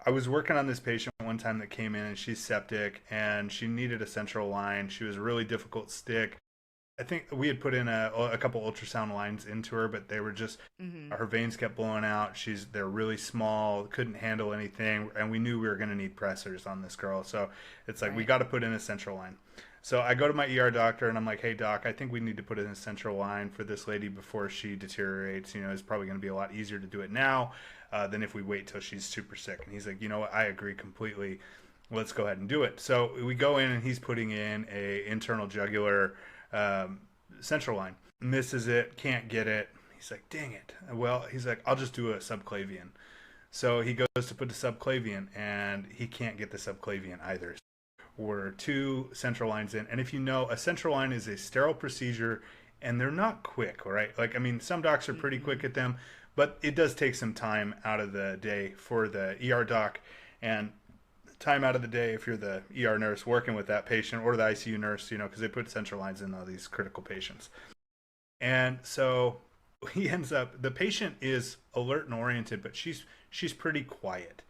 I was working on this patient one time that came in and she's septic and she needed a central line. She was a really difficult stick. I think we had put in a couple ultrasound lines into her, but they were just Hmm. her veins kept blowing out. They're really small, couldn't handle anything, and we knew we were going to need pressors on this girl. So it's like we Right. got to put in a central line. So I go to my ER doctor and I'm like, "Hey doc, I think we need to put in a central line for this lady before she deteriorates. You know, it's probably going to be a lot easier to do it now than if we wait till she's super sick." And he's like, "You know what? I agree completely. Let's go ahead and do it." So we go in and he's putting in a internal jugular um, central line. Misses it, can't get it. He's like, "Dang it." Well, he's like, "I'll just do a subclavian." So he goes to put the subclavian and he can't get the subclavian either. We're two central lines in. And if you know, a central line is a sterile procedure and they're not quick, right? Like, I mean, some docs are pretty quick Mm-mm. at them, but it does take some time out of the day for the ER doc. And time out of the day if you're the ER nurse working with that patient or the ICU nurse, you know, because they put central lines in all these critical patients. And so he ends up, the patient is alert and oriented, but she's pretty quiet.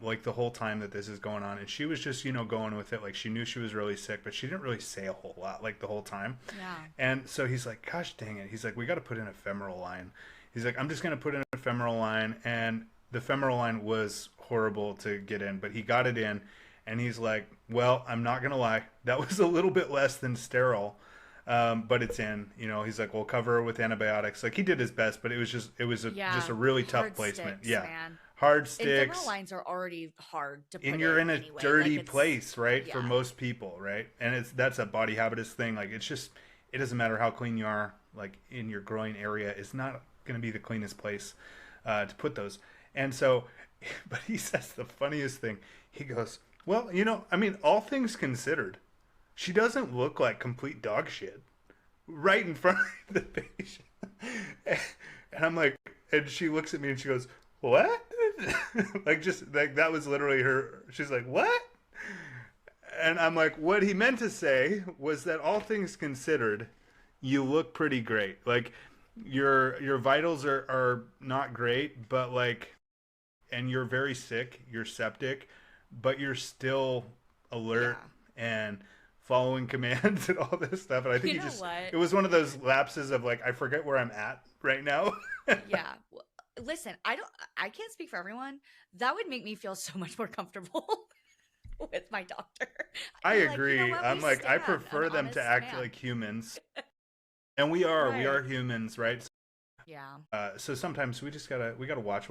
Like the whole time that this is going on, and she was just going with it. Like she knew she was really sick, but she didn't really say a whole lot like the whole time. Yeah. And so he's like, "Gosh dang it!" He's like, "We got to put in a femoral line." He's like, "I'm just gonna put in a femoral line," and the femoral line was horrible to get in, but he got it in, and he's like, "Well, I'm not gonna lie, that was a little bit less than sterile." But it's in. He's like, "We'll cover it with antibiotics." Like he did his best, but just Yeah. a really tough Hard placement. sticks, Yeah, man. hard And femoral sticks, lines are already hard to and put you're in in a anyway. Like dirty it's, place, right? For yeah. most people, right? And that's a body habitus thing. Like it's just, it doesn't matter how clean you are. Like in your groin area, it's not going to be the cleanest place to put those. And so, but he says the funniest thing. He goes, "Well, I mean, all things considered, she doesn't look like complete dog shit." Right in front of the patient. And I'm like, and she looks at me and she goes, "What?" Like, just like that was literally her. She's like, "What?" And I'm like, what he meant to say was that all things considered, you look pretty great. Like your vitals are not great, but like, and you're very sick, you're septic, but you're still alert Yeah. and following commands and all this stuff. And I think You know what? it was one of those lapses of like, I forget where I'm at right now. Yeah. Listen, I can't speak for everyone. That would make me feel so much more comfortable with my doctor. I'd I be like, you know agree. what? We I'm like, I stand an prefer them to honest act man. like humans. And we are Right. humans, right? Yeah. So sometimes we gotta watch